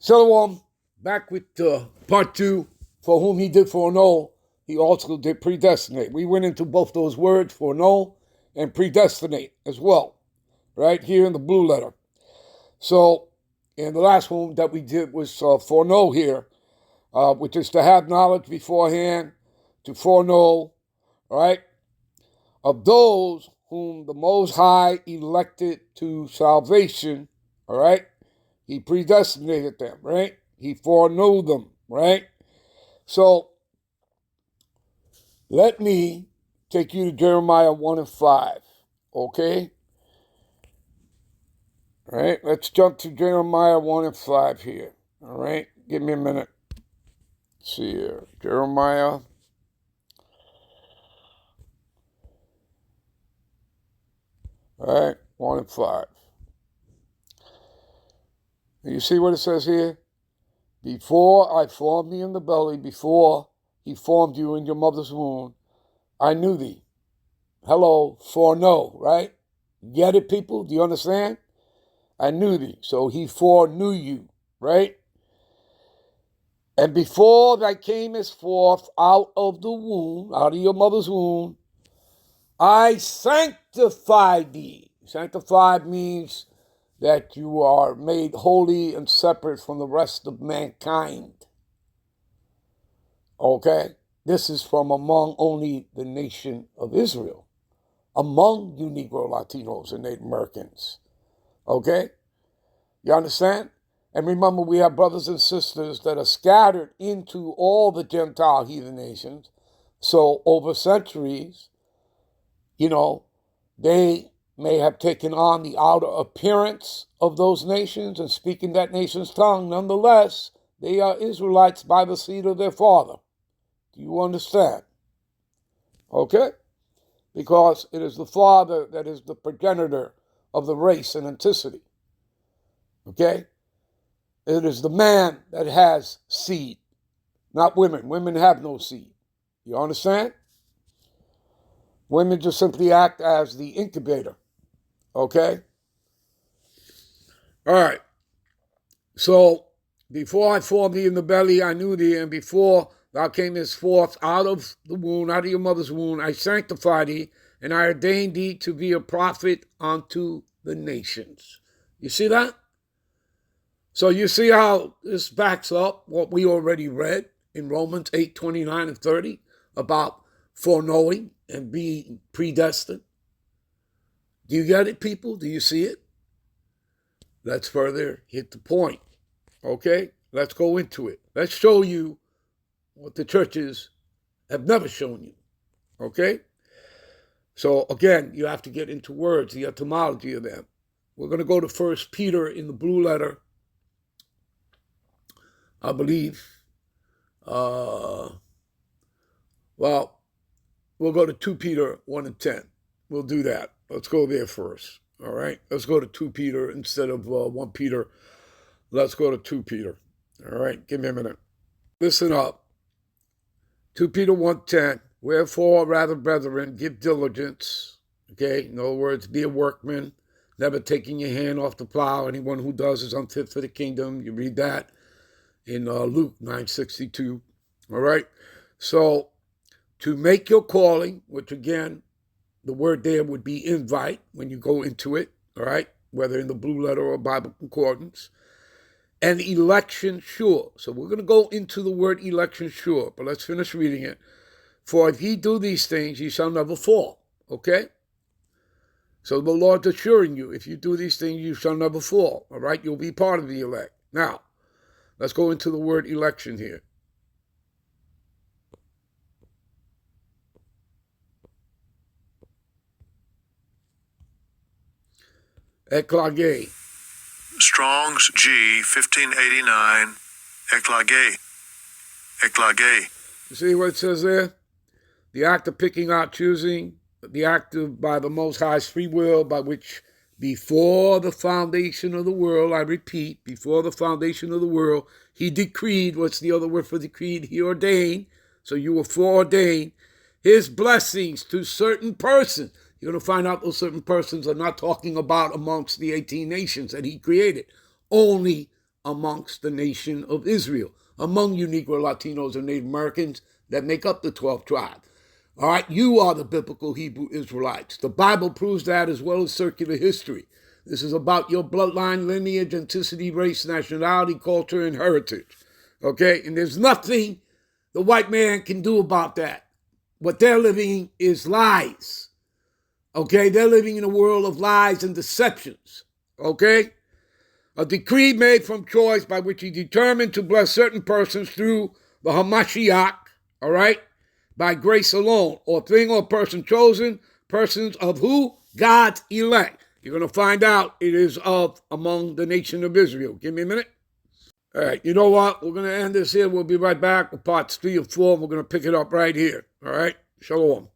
Shalom, back with part 2. For whom he did foreknow, he also did predestinate. We went into both those words, foreknow and predestinate as well, right here in the blue letter. So, and the last one that we did was foreknow here, which is to have knowledge beforehand, to foreknow, right, of those whom the Most High elected to salvation, all right? He predestinated them, right? He foreknew them, right? So, let me take you to Jeremiah 1 and 5, okay? All right, let's jump to Jeremiah 1 and 5 here, all right? Give me a minute. Let's see here. Jeremiah. All right, 1 and 5. You see what it says here? Before I formed thee in the belly, before he formed you in your mother's womb, I knew thee. Hello, foreknow, right? Get it, people? Do you understand? I knew thee. So he foreknew you, right? And before thou camest forth out of the womb, out of your mother's womb, I sanctified thee. Sanctified means that you are made holy and separate from the rest of mankind. Okay? This is from among only the nation of Israel, among you Negro, Latinos, and Native Americans. Okay? You understand? And remember, we have brothers and sisters that are scattered into all the Gentile heathen nations. So over centuries, they may have taken on the outer appearance of those nations and speaking that nation's tongue. Nonetheless, they are Israelites by the seed of their father. Do you understand? Okay? Because it is the father that is the progenitor of the race and entity. Okay? It is the man that has seed, not women. Women have no seed. You understand? Women just simply act as the incubator. Okay? All right. So, before I formed thee in the belly, I knew thee, and before thou camest forth out of the womb, out of your mother's womb, I sanctified thee, and I ordained thee to be a prophet unto the nations. You see that? So you see how this backs up what we already read in Romans 8, 29 and 30 about foreknowing and being predestined. Do you get it, people? Do you see it? Let's further hit the point. Okay? Let's go into it. Let's show you what the churches have never shown you. Okay? So again, you have to get into words, the etymology of them. We're going to go to 1 Peter in the blue letter, I believe. We'll go to 2 Peter 1 and 10. We'll do that. Let's go there first. All right? Let's go to 2 Peter instead of 1 Peter. Let's go to 2 Peter. All right? Give me a minute. Listen up. 2 Peter 1:10. Wherefore, rather, brethren, give diligence. Okay? In other words, be a workman, never taking your hand off the plow. Anyone who does is unfit for the kingdom. You read that in Luke 9:62. All right? So, to make your calling, which again, the word there would be invite when you go into it, all right, whether in the blue letter or Bible concordance, and election sure. So we're going to go into the word election sure, but let's finish reading it. For if ye do these things, ye shall never fall, okay? So the Lord's assuring you, if you do these things, you shall never fall, all right? You'll be part of the elect. Now, let's go into the word election here. Eklage. Strong's G 1589. Eklage. Eklage. You see what it says there? The act of picking out, choosing, the act of by the Most High's free will, by which before the foundation of the world, I repeat, before the foundation of the world, he decreed, what's the other word for decreed? He ordained, so you were foreordained, his blessings to certain persons. You're going to find out those certain persons are not talking about amongst the 18 nations that he created. Only amongst the nation of Israel, among you Negro, Latinos, and Native Americans that make up the 12 tribes. All right, you are the biblical Hebrew Israelites. The Bible proves that, as well as circular history. This is about your bloodline, lineage, ethnicity, race, nationality, culture, and heritage. Okay, and there's nothing the white man can do about that. What they're living is lies. Okay, they're living in a world of lies and deceptions. Okay, a decree made from choice by which he determined to bless certain persons through the Hamashiach, all right, by grace alone, or thing or person chosen, persons of who? God's elect. You're going to find out it is of among the nation of Israel. Give me a minute. All right, you know what? We're going to end this here. We'll be right back with parts 3 and 4. We're going to pick it up right here. All right, shalom.